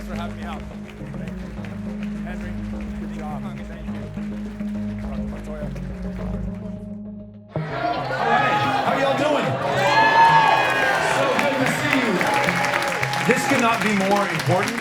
for having me out. Thank you. Henry, good job. Thank you. Dr. Montoya. All right, how y'all doing? So good to see you. This could not be more important,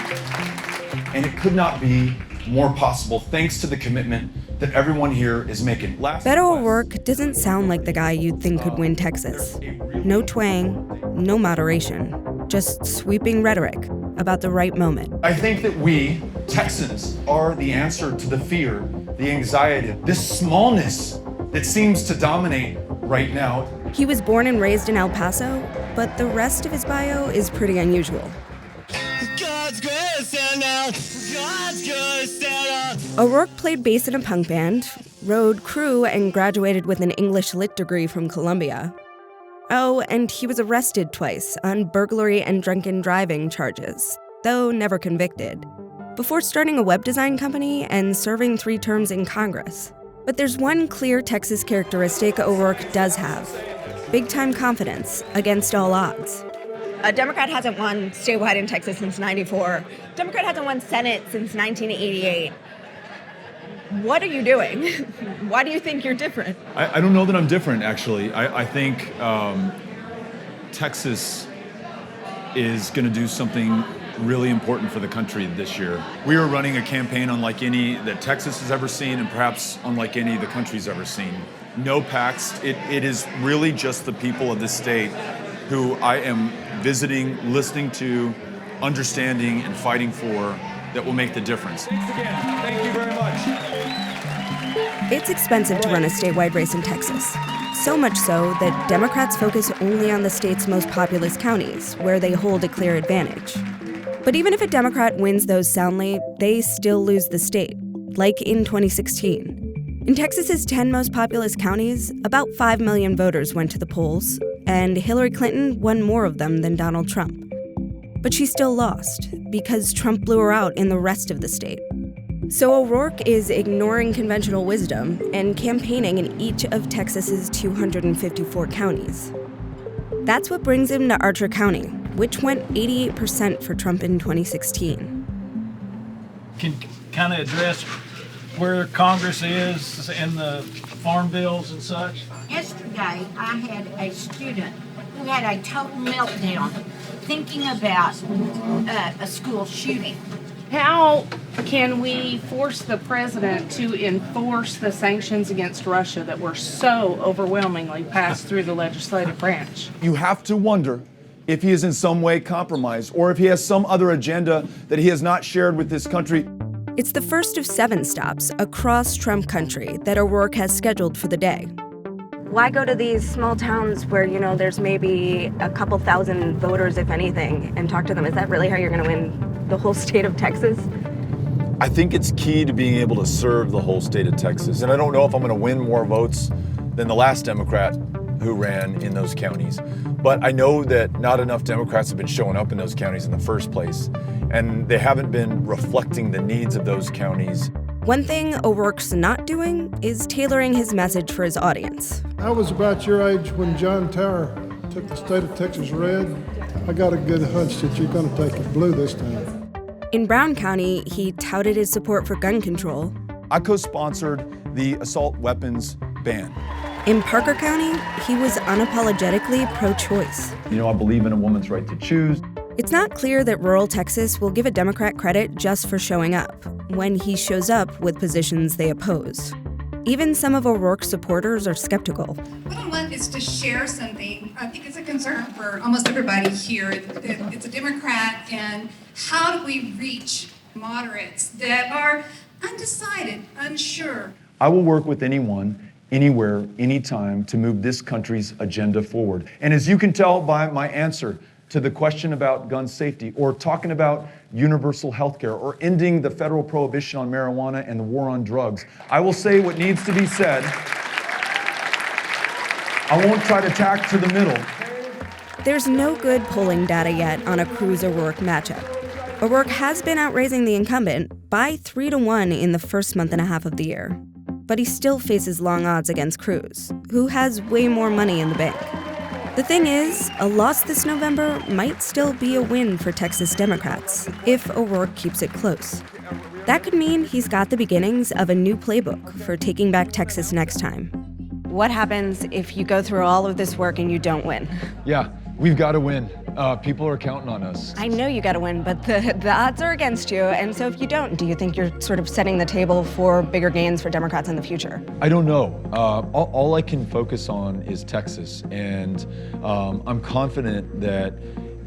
and it could not be more possible thanks to the commitment that everyone here is making. Beto O'Rourke doesn't sound like the guy you'd think could win Texas. No twang, no moderation, just sweeping rhetoric about the right moment. I think that we, Texans, are the answer to the fear, the anxiety, this smallness that seems to dominate right now. He was born and raised in El Paso, but the rest of his bio is pretty unusual. God's gonna stand out. God's gonna stand out. O'Rourke played bass in a punk band, rode crew, and graduated with an English lit degree from Columbia. Oh, and he was arrested twice on burglary and drunken driving charges, though never convicted, before starting a web design company and serving 3 terms in Congress. But there's one clear Texas characteristic O'Rourke does have: big-time confidence against all odds. A Democrat hasn't won statewide in Texas since '94. Democrat hasn't won Senate since 1988. What are you doing? Why do you think you're different? I don't know that I'm different, actually. I think Texas is going to do something really important for the country this year. We are running a campaign unlike any that Texas has ever seen, and perhaps unlike any the country's ever seen. No PACs. It is really just the people of this state who I am visiting, listening to, understanding, and fighting for that will make the difference. Thanks again. Thank you very much. It's expensive to run a statewide race in Texas. So much so that Democrats focus only on the state's most populous counties, where they hold a clear advantage. But even if a Democrat wins those soundly, they still lose the state, like in 2016. In Texas's 10 most populous counties, about 5 million voters went to the polls, and Hillary Clinton won more of them than Donald Trump. But she still lost, because Trump blew her out in the rest of the state. So O'Rourke is ignoring conventional wisdom and campaigning in each of Texas's 254 counties. That's what brings him to Archer County, which went 88% for Trump in 2016. Can kind of address where Congress is and the farm bills and such? Yesterday, I had a student who had a total meltdown thinking about a school shooting. How can we force the president to enforce the sanctions against Russia that were so overwhelmingly passed through the legislative branch? You have to wonder if he is in some way compromised or if he has some other agenda that he has not shared with this country. It's the first of 7 stops across Trump country that O'Rourke has scheduled for the day. Why go to these small towns where, there's maybe a couple thousand voters, if anything, and talk to them? Is that really how you're going to win the whole state of Texas? I think it's key to being able to serve the whole state of Texas. And I don't know if I'm going to win more votes than the last Democrat who ran in those counties. But I know that not enough Democrats have been showing up in those counties in the first place. And they haven't been reflecting the needs of those counties. One thing O'Rourke's not doing is tailoring his message for his audience. I was about your age when John Tower took the state of Texas red. I got a good hunch that you're going to take it blue this time. In Brown County, he touted his support for gun control. I co-sponsored the assault weapons ban. In Parker County, he was unapologetically pro-choice. I believe in a woman's right to choose. It's not clear that rural Texas will give a Democrat credit just for showing up, when he shows up with positions they oppose. Even some of O'Rourke's supporters are skeptical. What I want is to share something. I think it's a concern for almost everybody here. It's a Democrat, and how do we reach moderates that are undecided, unsure? I will work with anyone, anywhere, anytime to move this country's agenda forward. And as you can tell by my answer to the question about gun safety, or talking about universal health care, or ending the federal prohibition on marijuana and the war on drugs, I will say what needs to be said. I won't try to tack to the middle. There's no good polling data yet on a Cruz-O'Rourke matchup. O'Rourke has been outraising the incumbent by 3-1 in the first month and a half of the year. But he still faces long odds against Cruz, who has way more money in the bank. The thing is, a loss this November might still be a win for Texas Democrats if O'Rourke keeps it close. That could mean he's got the beginnings of a new playbook for taking back Texas next time. What happens if you go through all of this work and you don't win? Yeah, we've got to win. People are counting on us. I know you gotta win, but the odds are against you, and so if you don't, do you think you're sort of setting the table for bigger gains for Democrats in the future? I don't know. All I can focus on is Texas, and I'm confident that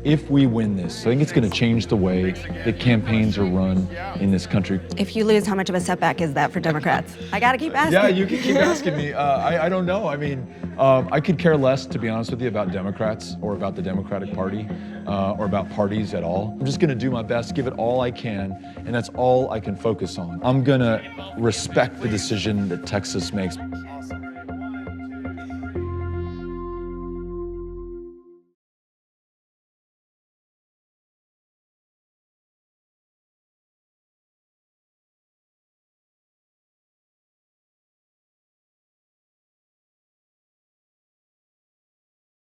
if we win this, I think it's going to change the way that campaigns are run in this country. If you lose, how much of a setback is that for Democrats? I gotta keep asking. Yeah, you can keep asking me. I don't know. I mean, I could care less, to be honest with you, about Democrats or about the Democratic Party or about parties at all. I'm just going to do my best, give it all I can, and that's all I can focus on. I'm going to respect the decision that Texas makes.